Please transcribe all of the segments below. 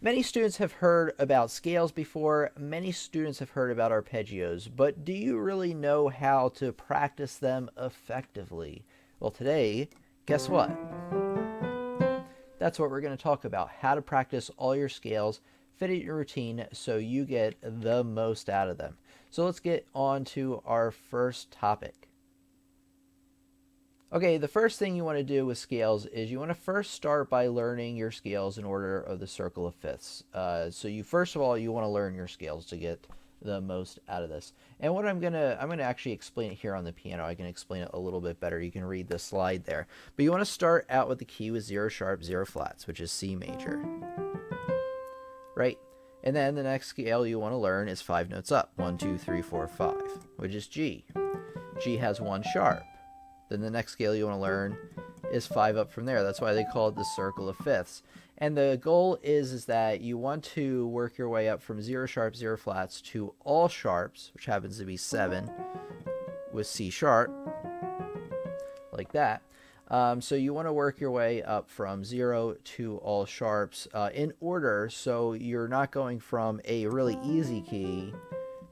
Many students have heard about scales before. Many students have heard about arpeggios, but do you really know how to practice them effectively? Well, today, guess what? That's what we're going to talk about, how to practice all your scales, fit it in your routine so you get the most out of them. So let's get on to our first topic. Okay, the first thing you want to do with scales is you want to first start by learning your scales in order of the circle of fifths. First of all, you want to learn your scales to get the most out of this. And what I'm gonna actually explain it here on the piano. I can explain it a little bit better. You can read the slide there. But you want to start out with the key with 0 sharp, 0 flats, which is C major. Right? And then the next scale you want to learn is 5 notes up. 1, 2, 3, 4, 5, which is G. G has 1 sharp. Then the next scale you want to learn is 5 up from there. That's why they call it the circle of fifths. And the goal is that you want to work your way up from 0 sharp, 0 flats to all sharps, which happens to be 7 with C sharp, like that. So you want to work your way up from 0 to all sharps in order, so you're not going from a really easy key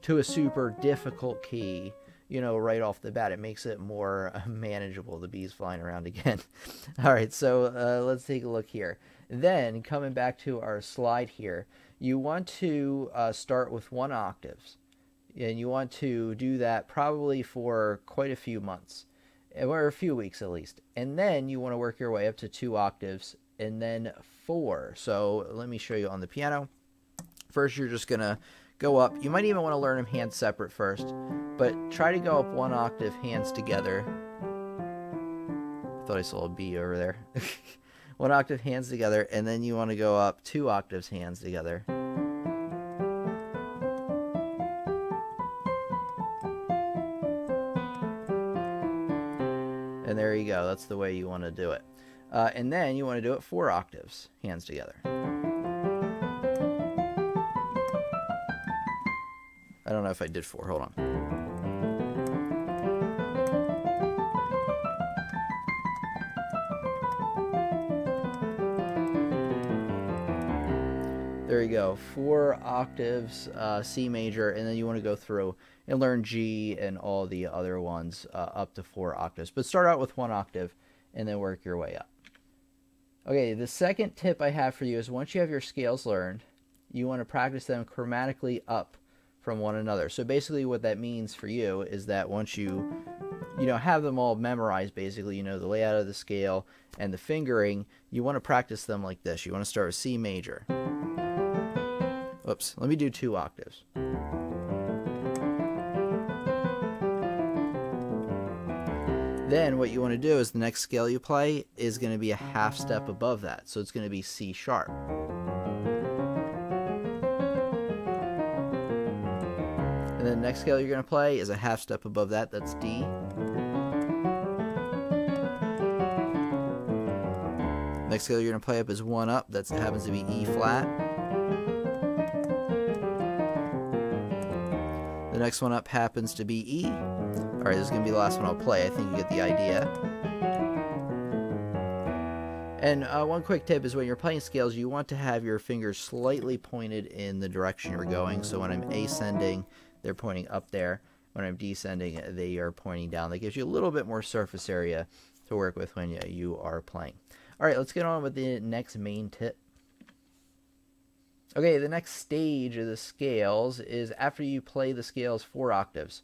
to a super difficult key, right off the bat. It makes it more manageable. The bee's flying around again. All right, so let's take a look here. Then, coming back to our slide here, you want to start with 1 octaves. And you want to do that probably for quite a few months, or a few weeks at least. And then you want to work your way up to 2 octaves, and then 4. So let me show you on the piano. First, you're just going to go up. You might even want to learn them hands separate first, but try to go up 1 octave hands together. I thought I saw a B over there. 1 octave hands together, and then you want to go up 2 octaves hands together. And there you go. That's the way you want to do it. And then you want to do it 4 octaves hands together. I don't know if I did 4. Hold on. There you go. 4 octaves, C major, and then you want to go through and learn G and all the other ones up to 4 octaves. But start out with 1 octave and then work your way up. Okay, the second tip I have for you is once you have your scales learned, you want to practice them chromatically up from one another. So basically what that means for you is that once you have them all memorized, basically, the layout of the scale and the fingering, you want to practice them like this. You want to start with C major. Oops, let me do 2 octaves. Then what you want to do is the next scale you play is going to be a half step above that. So it's going to be C sharp. And then the next scale you're going to play is a half step above that. That's D. Next scale you're going to play up is 1 up. That happens to be E flat. The next one up happens to be E. Alright, this is going to be the last one I'll play. I think you get the idea. And one quick tip is when you're playing scales, you want to have your fingers slightly pointed in the direction you're going. So when I'm ascending, they're pointing up there. When I'm descending, they are pointing down. That gives you a little bit more surface area to work with when you are playing. Alright, let's get on with the next main tip. Okay, the next stage of the scales is after you play the scales 4 octaves.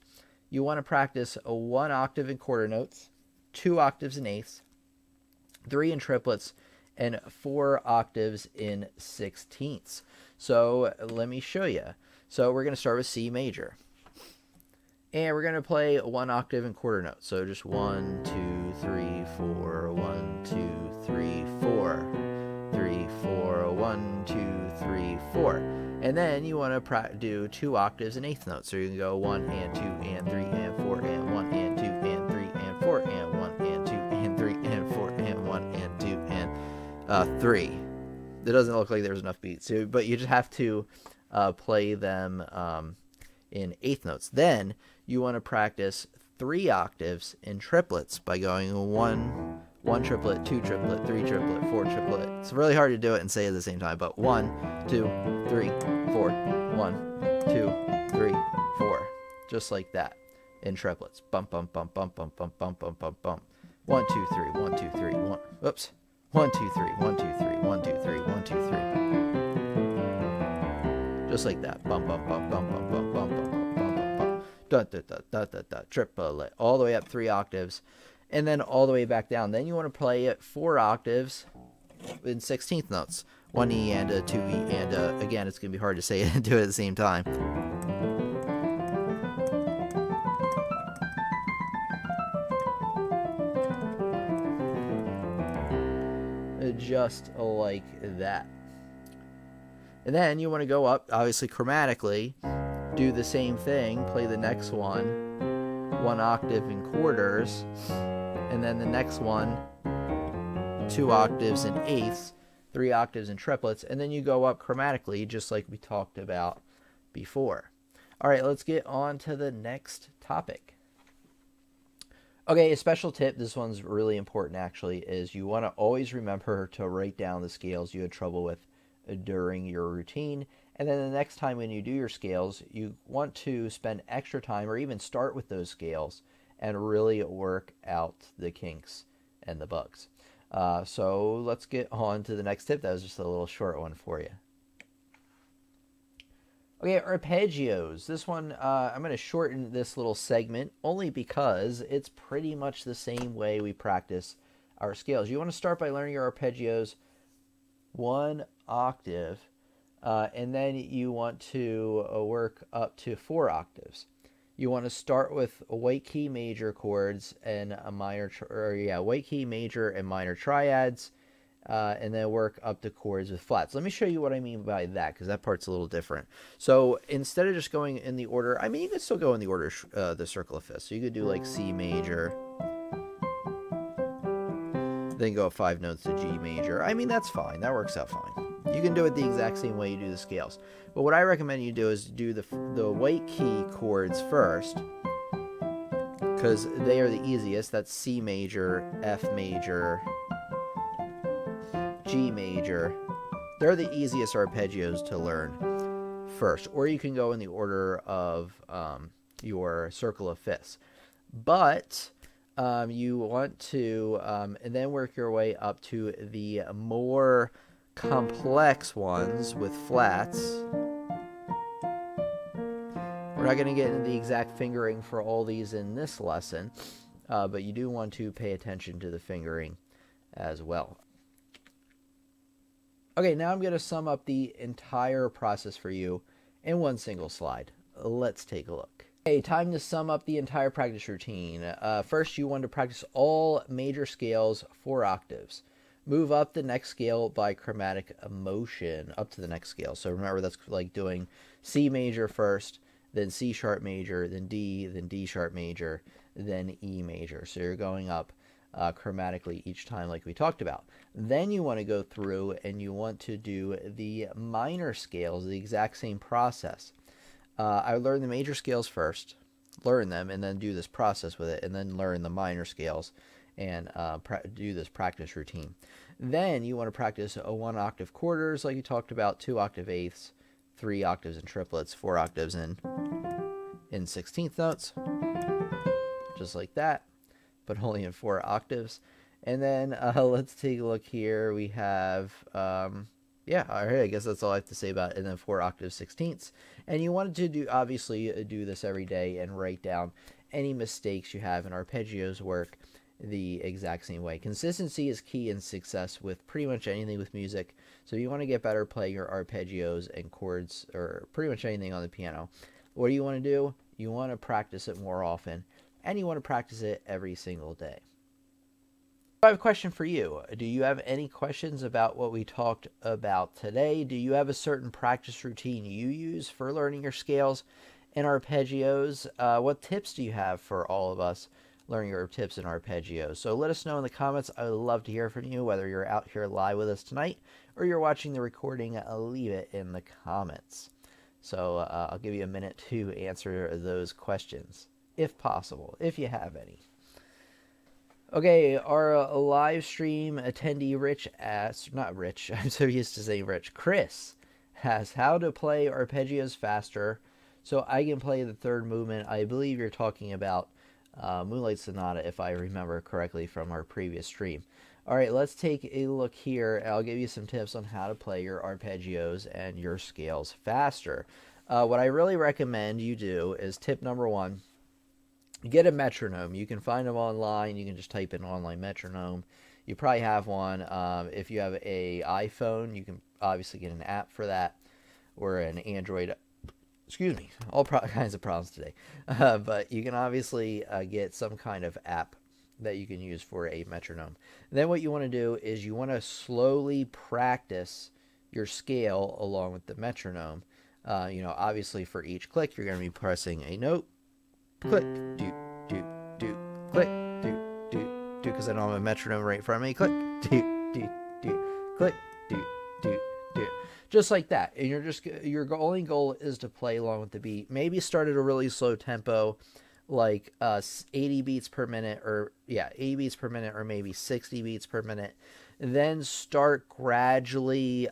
You want to practice a 1 octave in quarter notes, 2 octaves in eighths, 3 in triplets, and 4 octaves in sixteenths. So let me show you. So we're going to start with C major. And we're going to play 1 octave in quarter notes. So just 1, 2, 3, 4, 1, 2, 3, 4, 3, 4, 1, 2, 3, 4. And then you want to do 2 octaves in eighth notes. So you can go 1 and 2 and 3 and 4 and 1 and 2 and 3 and 4 and 1 and 2 and 3 and 4 and 1 and 2 and 3. It doesn't look like there's enough beats, but you just have to play them in eighth notes. Then you want to practice 3 octaves in triplets by going 1, 1 triplet, 2 triplet, 3 triplet, 4 triplet. It's really hard to do it and say it at the same time, but 1, 2, 3, 4, 1, 2, 3, 4. Just like that in triplets. Bump, bump, bump, bump, bump, bump, bump, bump, bump, bump. 1, 2, 3, 1, 2, 3, 1. Oops. 1, 2, 3, 1, 2, 3, 1, 2, 3, 1, 2, 3. Just like that. Bump, bump, bump, bump, bump, bump, bump, bump, bump, bump, bump. Da, da, da, da, da, da. Triplet. All the way up 3 octaves. And then all the way back down. Then you want to play it 4 octaves in 16th notes. 1 E and a 2 E and a, again, it's going to be hard to say it and do it at the same time. Just like that. And then you want to go up, obviously chromatically, do the same thing, play the next one 1 octave in quarters, and then the next one 2 octaves in eighths, 3 octaves in triplets, and then you go up chromatically just like we talked about before. All right, let's get on to the next topic. Okay, a special tip, this one's really important actually, is you want to always remember to write down the scales you had trouble with during your routine. And then the next time when you do your scales, you want to spend extra time or even start with those scales and really work out the kinks and the bugs. So let's get on to the next tip. That was just a little short one for you. Okay, arpeggios. This one, I'm going to shorten this little segment only because it's pretty much the same way we practice our scales. You want to start by learning your arpeggios 1 octave, and then you want to work up to 4 octaves. You want to start with white key major chords and a minor, white key major and minor triads, and then work up to chords with flats. Let me show you what I mean by that, because that part's a little different. So instead of just going in the order, I mean, you can still go in the order, the circle of fifths. So you could do like C major, then go up 5 notes to G major. I mean, that's fine. That works out fine. You can do it the exact same way you do the scales. But what I recommend you do is do the white key chords first, because they are the easiest. That's C major, F major, G major. They're the easiest arpeggios to learn first. Or you can go in the order of your circle of fifths. But you want to and then work your way up to the more complex ones with flats. We're not going to get into the exact fingering for all these in this lesson, but you do want to pay attention to the fingering as well. Okay, now I'm going to sum up the entire process for you in one single slide. Let's take a look. Okay, time to sum up the entire practice routine. First, you want to practice all major scales 4 octaves. Move up the next scale by chromatic motion up to the next scale. So remember, that's like doing C major first, then C sharp major, then D sharp major, then E major. So you're going up chromatically each time like we talked about. Then you want to go through and you want to do the minor scales, the exact same process. I would learn the major scales first, learn them, and then do this process with it, and then learn the minor scales and do this practice routine. Then you want to practice a 1 octave quarters like you talked about, 2 octave eighths, 3 octaves in triplets, 4 octaves in 16th notes, just like that, but only in 4 octaves. And then let's take a look here. We have, yeah, all right, I guess that's all I have to say about it. And then 4 octave sixteenths. And you wanted to do, obviously, do this every day and write down any mistakes you have in arpeggios work the exact same way. Consistency is key in success with pretty much anything with music. So you want to get better playing your arpeggios and chords, or pretty much anything on the piano. What do you want to do? You want to practice it more often, and you want to practice it every single day. I have a question for you. Do you have any questions about what we talked about today? Do you have a certain practice routine you use for learning your scales and arpeggios? What tips do you have for all of us learning your tips and arpeggios? So let us know in the comments. I would love to hear from you, whether you're out here live with us tonight or you're watching the recording. Leave it in the comments. So I'll give you a minute to answer those questions, if possible, if you have any. Okay, our live stream attendee Rich asks, not Rich, I'm so used to saying Rich, Chris asks how to play arpeggios faster so I can play the third movement. I believe you're talking about Moonlight Sonata, if I remember correctly from our previous stream. All right, let's take a look here. I'll give you some tips on how to play your arpeggios and your scales faster. What I really recommend you do is tip number one, get a metronome. You can find them online. You can just type in online metronome. You probably have one. If you have an iPhone, you can obviously get an app for that, or an Android. Excuse me, all kinds of problems today. But you can obviously get some kind of app that you can use for a metronome. And then what you want to do is you want to slowly practice your scale along with the metronome. Obviously for each click, you're going to be pressing a note. Click, do, do, do, click, do, do, do, because I don't have a metronome right in front of me. Click, do, do, do, click, do, do, do. Just like that. And your only goal is to play along with the beat. Maybe start at a really slow tempo, like 80 beats per minute, or 80 beats per minute, or maybe 60 beats per minute. Then start gradually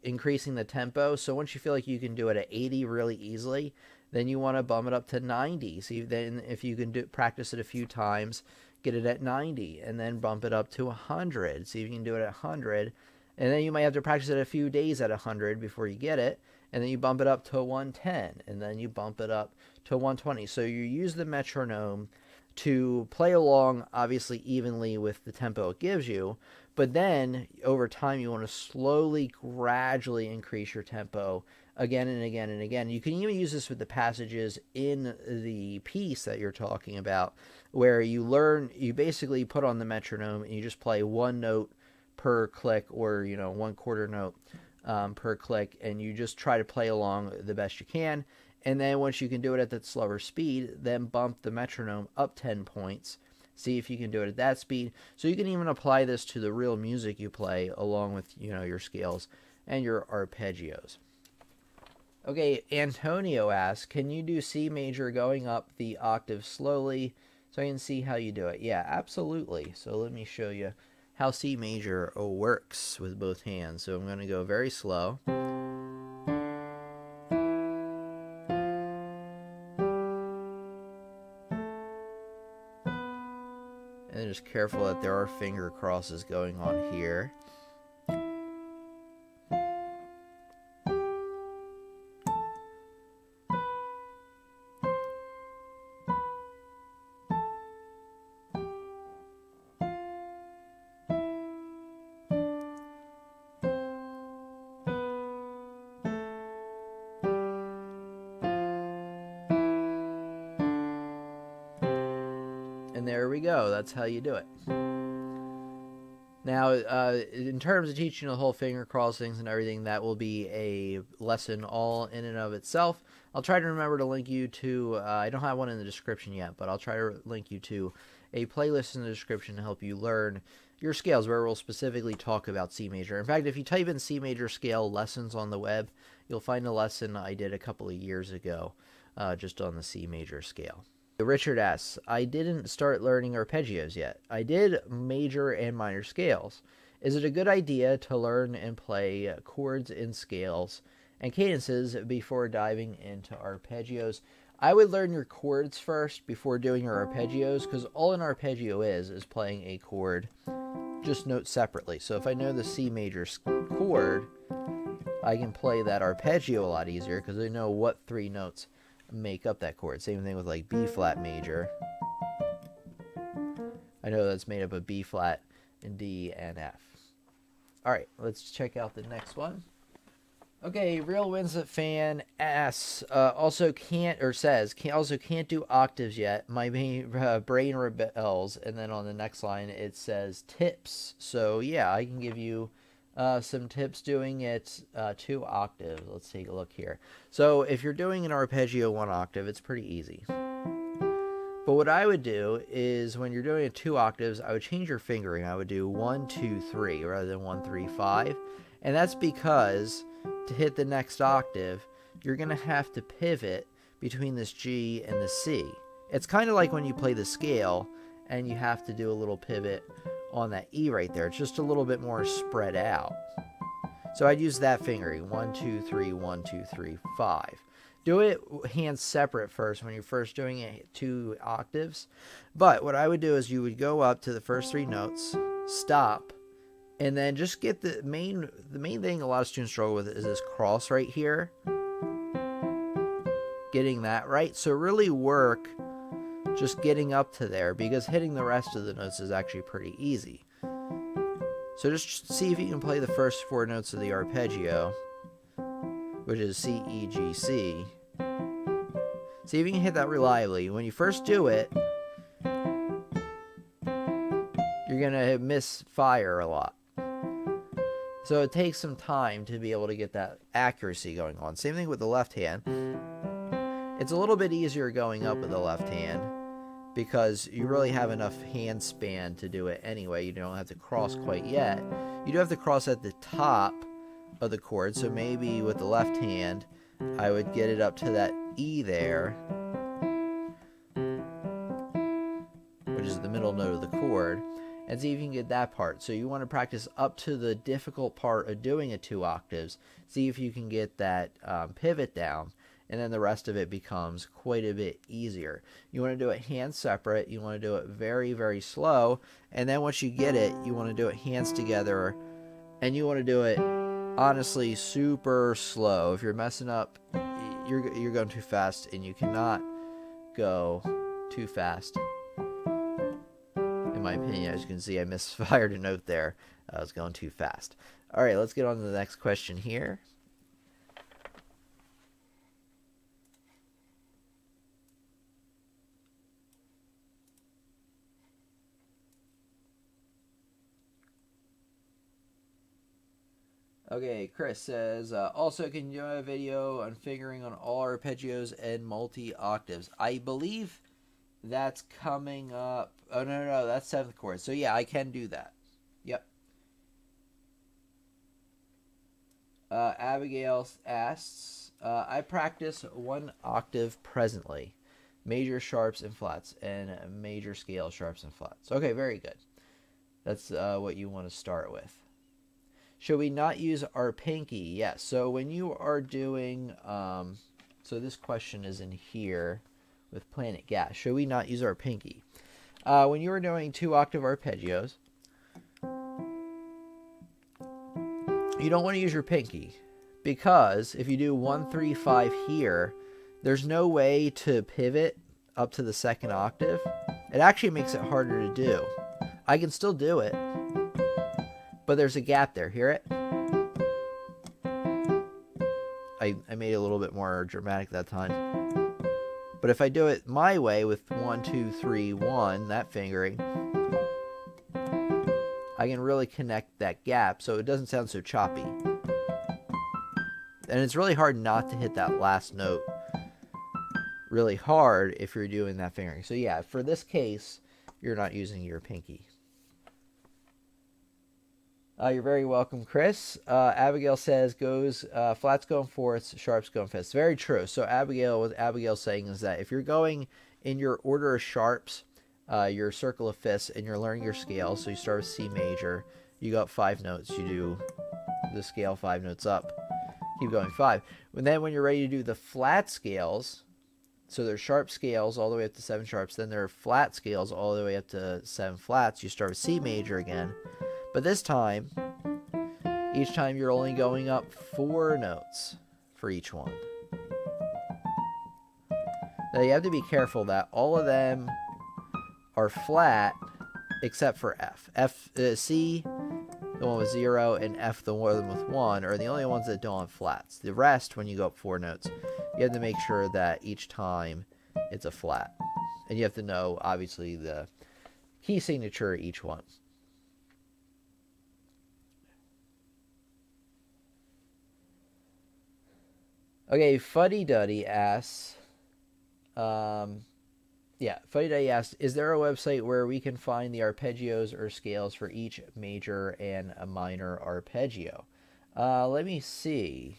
increasing the tempo. So once you feel like you can do it at 80 really easily, then you want to bump it up to 90. So then if you can practice it a few times, get it at 90, and then bump it up to 100. See if you can do it at 100. And then you might have to practice it a few days at 100 before you get it. And then you bump it up to 110. And then you bump it up to 120. So you use the metronome to play along, obviously, evenly with the tempo it gives you. But then, over time, you want to slowly, gradually increase your tempo again and again and again. You can even use this with the passages in the piece that you're talking about, where you basically put on the metronome and you just play one note per click, or 1/4 note per click, and you just try to play along the best you can. And then once you can do it at that slower speed, then bump the metronome up 10 points. See if you can do it at that speed. So you can even apply this to the real music you play along with your scales and your arpeggios. Okay, Antonio asks, can you do C major going up the octave slowly so I can see how you do it? Yeah, absolutely. So let me show you how C major works with both hands. So I'm going to go very slow. And just careful that there are finger crosses going on here. There we go. That's how you do it. Now, in terms of teaching the whole finger crossings and everything, that will be a lesson all in and of itself. I'll try to remember to link you to, I don't have one in the description yet, but I'll try to link you to a playlist in the description to help you learn your scales, where we'll specifically talk about C major. In fact, if you type in C major scale lessons on the web, you'll find a lesson I did a couple of years ago just on the C major scale. Richard asks, I didn't start learning arpeggios yet. I did major and minor scales. Is it a good idea to learn and play chords and scales and cadences before diving into arpeggios? I would learn your chords first before doing your arpeggios, because all an arpeggio is playing a chord, just notes separately. So if I know the C major chord, I can play that arpeggio a lot easier because I know what 3 notes make up that chord. Same thing with like B flat major. I know that's made up of B flat and D and F. Alright, let's check out the next one. Okay, Real Winslet fan asks, also can't do octaves yet. My brain rebels. And then on the next line it says tips. So yeah, I can give you some tips doing it 2 octaves. Let's take a look here. So if you're doing an arpeggio 1 octave, it's pretty easy. But what I would do is when you're doing it 2 octaves, I would change your fingering. I would do 1, 2, 3 rather than 1, 3, 5. And that's because to hit the next octave, you're going to have to pivot between this G and the C. It's kind of like when you play the scale and you have to do a little pivot on that E right there. It's just a little bit more spread out. So I'd use that fingering, 1, 2, 3, 1, 2, 3, 5. Do it hands separate first when you're first doing it 2 octaves. But what I would do is you would go up to the first 3 notes, stop, and then just get the main thing a lot of students struggle with is this cross right here. Getting that right. So really work just getting up to there, because hitting the rest of the notes is actually pretty easy. So just see if you can play the first 4 notes of the arpeggio, which is C, E, G, C. See if you can hit that reliably. When you first do it, you're going to misfire a lot. So it takes some time to be able to get that accuracy going on. Same thing with the left hand. It's a little bit easier going up with the left hand, because you really have enough hand span to do it anyway. You don't have to cross quite yet. You do have to cross at the top of the chord, so maybe with the left hand I would get it up to that E there, which is the middle note of the chord, and see if you can get that part. So you want to practice up to the difficult part of doing a 2 octaves. See if you can get that pivot down, and then the rest of it becomes quite a bit easier. You want to do it hands separate. You want to do it very, very slow. And then once you get it, you want to do it hands together. And you want to do it, honestly, super slow. If you're messing up, you're going too fast, and you cannot go too fast. In my opinion, as you can see, I misfired a note there. I was going too fast. All right, let's get on to the next question here. Okay, Chris says, also, can you do a video on figuring on all arpeggios and multi-octaves? I believe that's coming up. Oh, no, that's 7th chord. So, yeah, I can do that. Yep. Abigail asks, I practice 1 octave presently. Major sharps and flats, and major scale sharps and flats. Okay, very good. That's what you want to start with. Should we not use our pinky? Yes. So when you are doing, so this question is in here with Planet Gas. Should we not use our pinky? When you are doing 2 octave arpeggios, you don't want to use your pinky, because if you do 1, 3, 5 here, there's no way to pivot up to the 2nd octave. It actually makes it harder to do. I can still do it, but there's a gap there. Hear it? I made it a little bit more dramatic that time. But if I do it my way with 1, 2, 3, 1, that fingering, I can really connect that gap so it doesn't sound so choppy. And it's really hard not to hit that last note really hard if you're doing that fingering. So yeah, for this case, you're not using your pinky. You're very welcome, Chris. Abigail says, flats going fourths, sharps going fifths. Very true. So what Abigail's saying is that if you're going in your order of sharps, your circle of fifths, and you're learning your scales, so you start with C major, you go up 5 notes, you do the scale 5 notes up, keep going 5. And then when you're ready to do the flat scales, so there's sharp scales all the way up to 7 sharps, then there are flat scales all the way up to 7 flats, you start with C major again. But this time, each time you're only going up 4 notes for each one. Now you have to be careful that all of them are flat except for F. C, the one with 0, and F, the one with 1, are the only ones that don't have flats. The rest, when you go up 4 notes, you have to make sure that each time it's a flat. And you have to know, obviously, the key signature of each one. Okay, Fuddy Duddy asks, Fuddy Duddy asks, is there a website where we can find the arpeggios or scales for each major and a minor arpeggio? Let me see.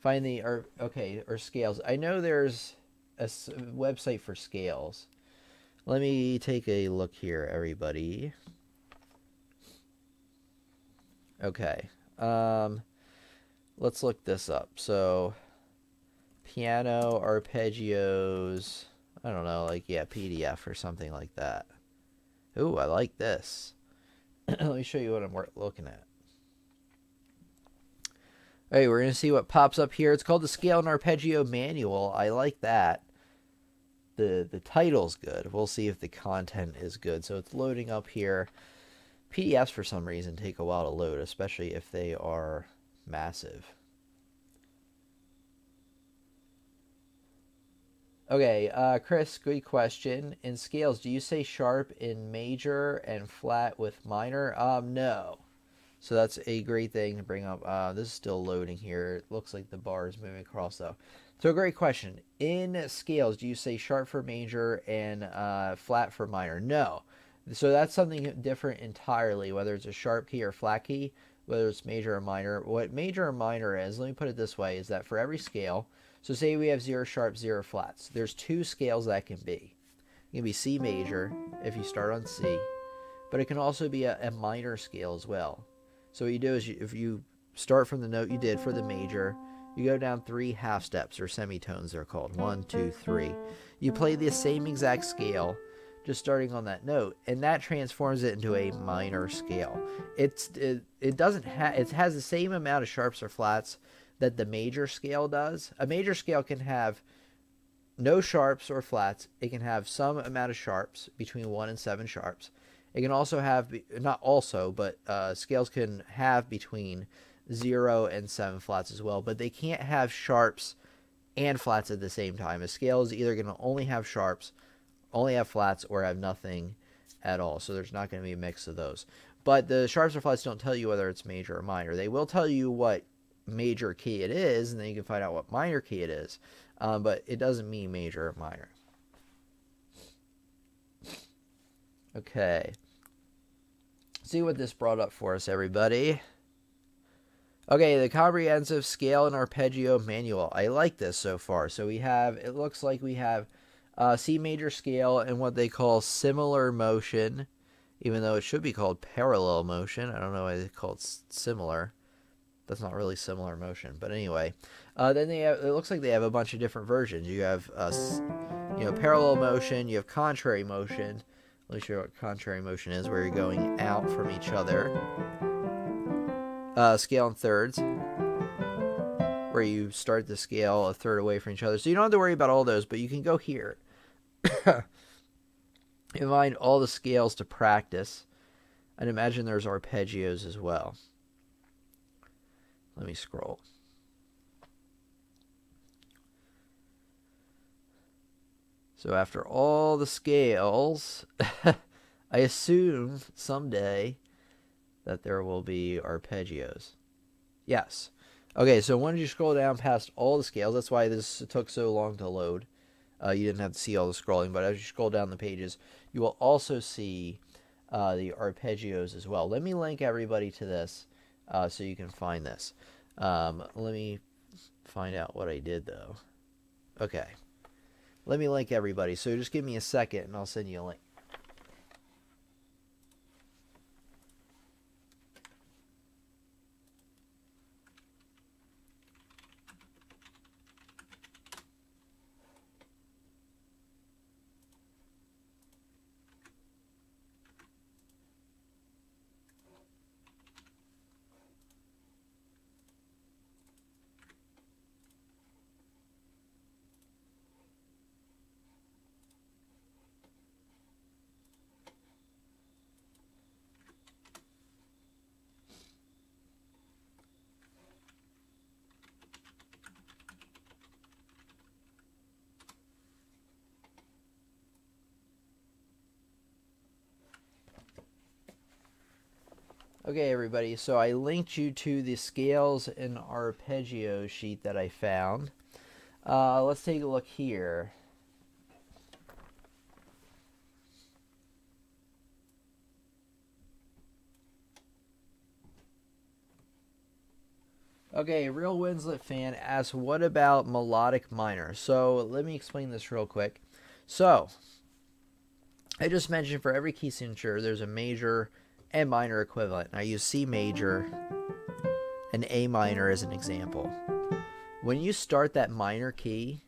Find the, or scales. I know there's a website for scales. Let me take a look here, everybody. Okay. Let's look this up. So, piano, arpeggios, I don't know, like, yeah, PDF or something like that. Ooh, I like this. Let me show you what I'm looking at. All right, we're going to see what pops up here. It's called the Scale and Arpeggio Manual. I like that. The title's good. We'll see if the content is good. So it's loading up here. PDFs, for some reason, take a while to load, especially if they are massive. Okay, Chris, good question. In scales, do you say sharp in major and flat with minor? No. So that's a great thing to bring up. This is still loading here. It looks like the bar is moving across, though. So great question. In scales, do you say sharp for major and flat for minor? No. So that's something different entirely, whether it's a sharp key or flat key, whether it's major or minor. What major or minor is, let me put it this way, is that for every scale, so say we have 0 sharps, 0 flats. There's 2 scales that can be. It can be C major if you start on C, but it can also be a minor scale as well. So what you do is if you start from the note you did for the major, you go down 3 half steps, or semitones they're called. 1, 2, 3. You play the same exact scale, just starting on that note, and that transforms it into a minor scale. It has the same amount of sharps or flats that the major scale does. A major scale can have no sharps or flats. It can have some amount of sharps, between 1 and 7 sharps. It can also have, not also, but scales can have between 0 and 7 flats as well, but they can't have sharps and flats at the same time. A scale is either going to only have sharps, only have flats, or have nothing at all. So there's not going to be a mix of those. But the sharps or flats don't tell you whether it's major or minor. They will tell you what major key it is, and then you can find out what minor key it is. But it doesn't mean major or minor. Okay. See what this brought up for us, everybody. Okay, the Comprehensive Scale and Arpeggio Manual. I like this so far. So we have, it looks like we have C major scale and what they call similar motion, even though it should be called parallel motion. I don't know why they call it similar. That's not really similar motion, but anyway. Then they have, it looks like they have a bunch of different versions. You have, parallel motion. You have contrary motion. Let me show you what contrary motion is, where you're going out from each other. Scale in thirds, where you start the scale a third away from each other. So you don't have to worry about all those, but you can go here and find all the scales to practice. And imagine there's arpeggios as well. Let me scroll. So after all the scales, I assume someday that there will be arpeggios. Yes. Okay, so once you scroll down past all the scales, that's why this took so long to load. You didn't have to see all the scrolling, but as you scroll down the pages, you will also see the arpeggios as well. Let me link everybody to this so you can find this. Let me find out what I did, though. Okay. Let me link everybody. So just give me a second, and I'll send you a link. Okay, everybody, so I linked you to the scales and arpeggio sheet that I found. Let's take a look here. Okay, Real Winslet fan asks, what about Melodic Minor? So let me explain this real quick. So I just mentioned for every key signature, there's a major and minor equivalent. I use C major and A minor as an example. When you start that minor key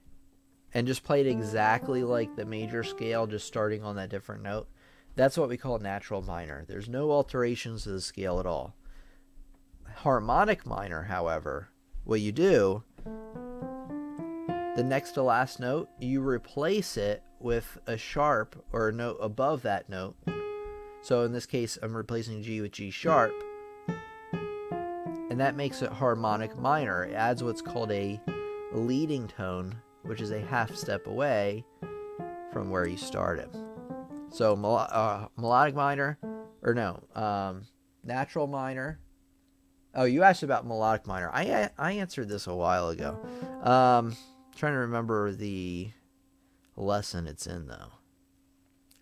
and just play it exactly like the major scale, just starting on that different note, that's what we call natural minor. There's no alterations to the scale at all. Harmonic minor, however, what you do, the next to last note, you replace it with a sharp or a note above that note. So in this case, I'm replacing G with G sharp, and that makes it harmonic minor. It adds what's called a leading tone, which is a half step away from where you started. So melodic minor, or no, natural minor. Oh, you asked about melodic minor. I answered this a while ago. Trying to remember the lesson it's in, though.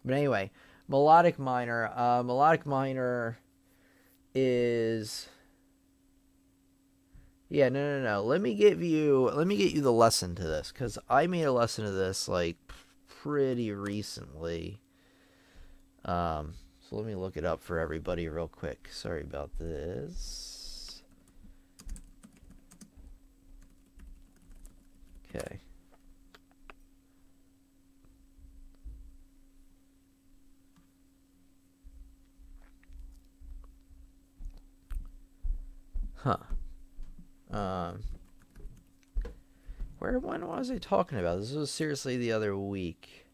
But anyway, melodic minor. Melodic minor is... Yeah, no. Let me get you the lesson to this, because I made a lesson of this like pretty recently. So let me look it up for everybody real quick. Sorry about this. Okay. Huh. When was I talking about? This was seriously the other week.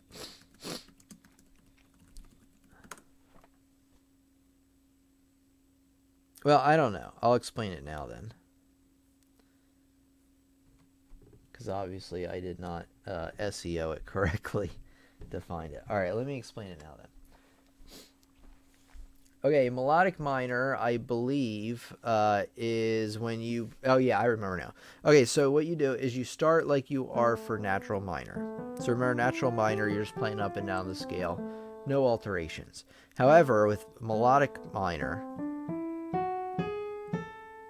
Well, I don't know. I'll explain it now then. Because obviously I did not SEO it correctly to find it. Alright, let me explain it now then. Okay, melodic minor, I believe, is when you... Oh, yeah, I remember now. Okay, so what you do is you start like you are for natural minor. So remember, natural minor, you're just playing up and down the scale. No alterations. However, with melodic minor,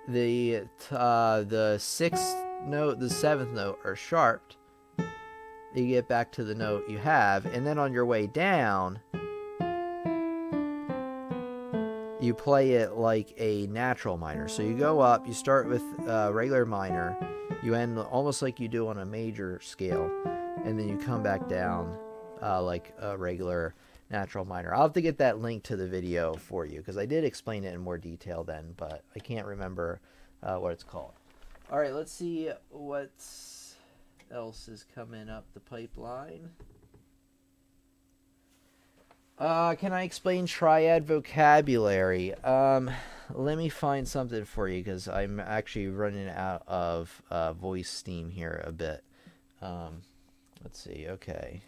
the sixth note, the seventh note are sharped. You get back to the note you have, and then on your way down... you play it like a natural minor. So you go up, you start with regular minor, you end almost like you do on a major scale, and then you come back down like a regular natural minor. I'll have to get that link to the video for you, because I did explain it in more detail then, but I can't remember what it's called. Alright, let's see what else is coming up the pipeline. Can I explain Triad Vocabulary? Let me find something for you, because I'm actually running out of voice steam here a bit. Let's see, okay.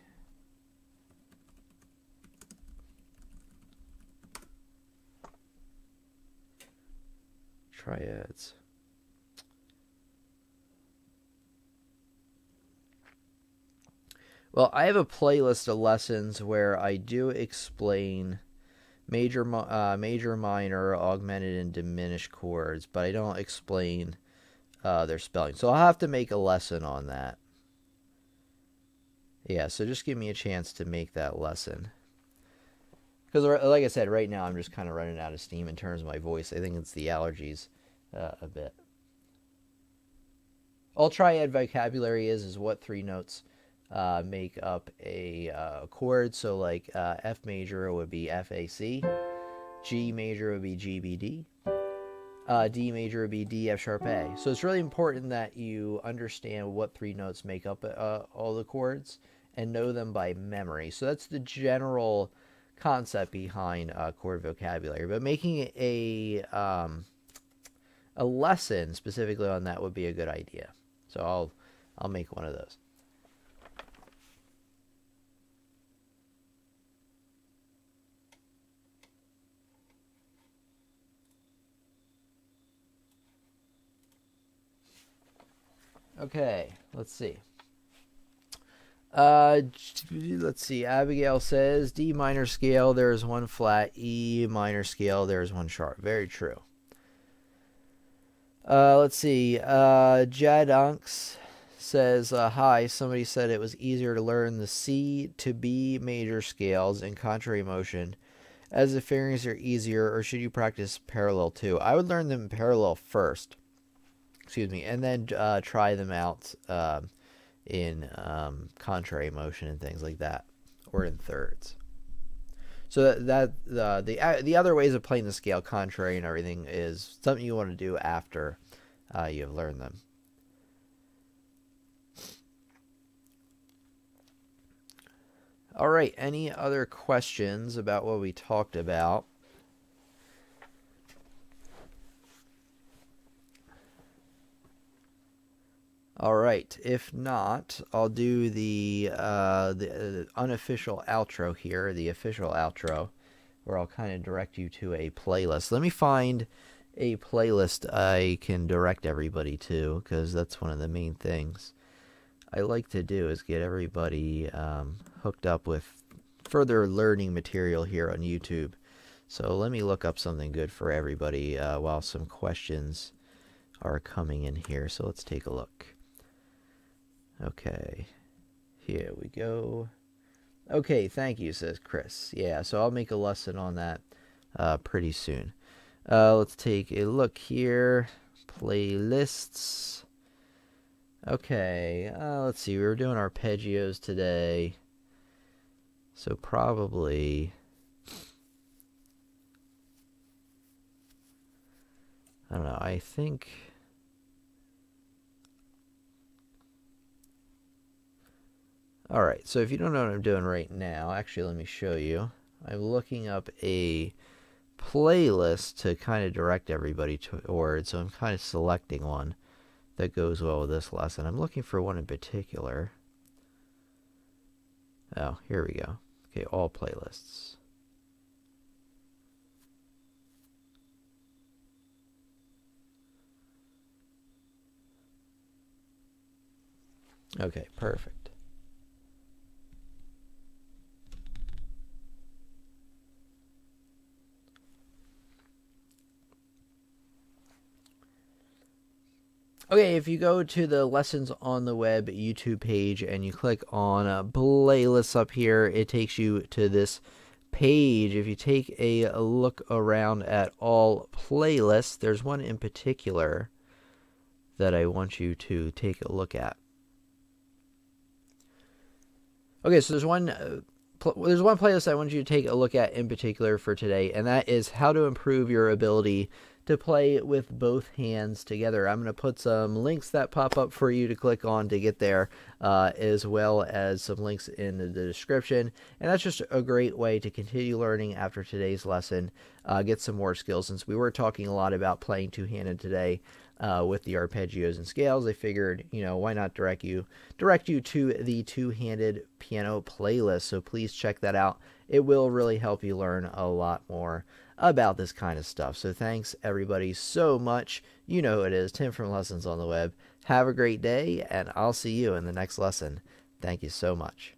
Triads. Well, I have a playlist of lessons where I do explain major, minor, augmented, and diminished chords, but I don't explain their spelling. So I'll have to make a lesson on that. Yeah, so just give me a chance to make that lesson. Because, like I said, right now I'm just kind of running out of steam in terms of my voice. I think it's the allergies a bit. All Triad Vocabulary is what three notes make up a chord. So like F major would be FAC, G major would be GBD, D major would be D F sharp A. So it's really important that you understand what three notes make up all the chords and know them by memory. So that's the general concept behind chord vocabulary. But making a lesson specifically on that would be a good idea. So I'll make one of those. Okay, let's see. Let's see. Abigail says D minor scale, there is one flat. E minor scale, there is one sharp. Very true. Let's see. Jed Unks says, hi, somebody said it was easier to learn the C to B major scales in contrary motion, as the fingerings are easier, or should you practice parallel too? I would learn them parallel first, and then try them out in contrary motion and things like that, or in thirds. So the other ways of playing the scale, contrary and everything, is something you want to do after you have learned them. All right, any other questions about what we talked about? All right, if not, I'll do the unofficial outro here, the official outro, where I'll kind of direct you to a playlist. Let me find a playlist I can direct everybody to, because that's one of the main things I like to do, is get everybody hooked up with further learning material here on YouTube. So let me look up something good for everybody while some questions are coming in here. So let's take a look. Okay, here we go. Okay, thank you, says Chris. Yeah, so I'll make a lesson on that pretty soon. Let's take a look here. Playlists. Okay, let's see. We were doing arpeggios today. So probably, I don't know, I think, all right, so if you don't know what I'm doing right now, actually let me show you. I'm looking up a playlist to kind of direct everybody towards, so I'm kind of selecting one that goes well with this lesson. I'm looking for one in particular. Oh, here we go. Okay, all playlists. Okay, perfect. Okay, if you go to the Lessons on the Web YouTube page and you click on playlists up here, it takes you to this page. If you take a look around at all playlists, there's one in particular that I want you to take a look at. Okay, so there's one playlist I want you to take a look at in particular for today, and that is how to improve your ability to play with both hands together. I'm going to put some links that pop up for you to click on to get there, as well as some links in the description. And that's just a great way to continue learning after today's lesson, get some more skills. Since we were talking a lot about playing two-handed today with the arpeggios and scales, I figured, why not direct you to the two-handed piano playlist. So please check that out. It will really help you learn a lot more about this kind of stuff. So thanks everybody so much. You know who it is, Tim from Lessons on the Web. Have a great day, and I'll see you in the next lesson. Thank you so much.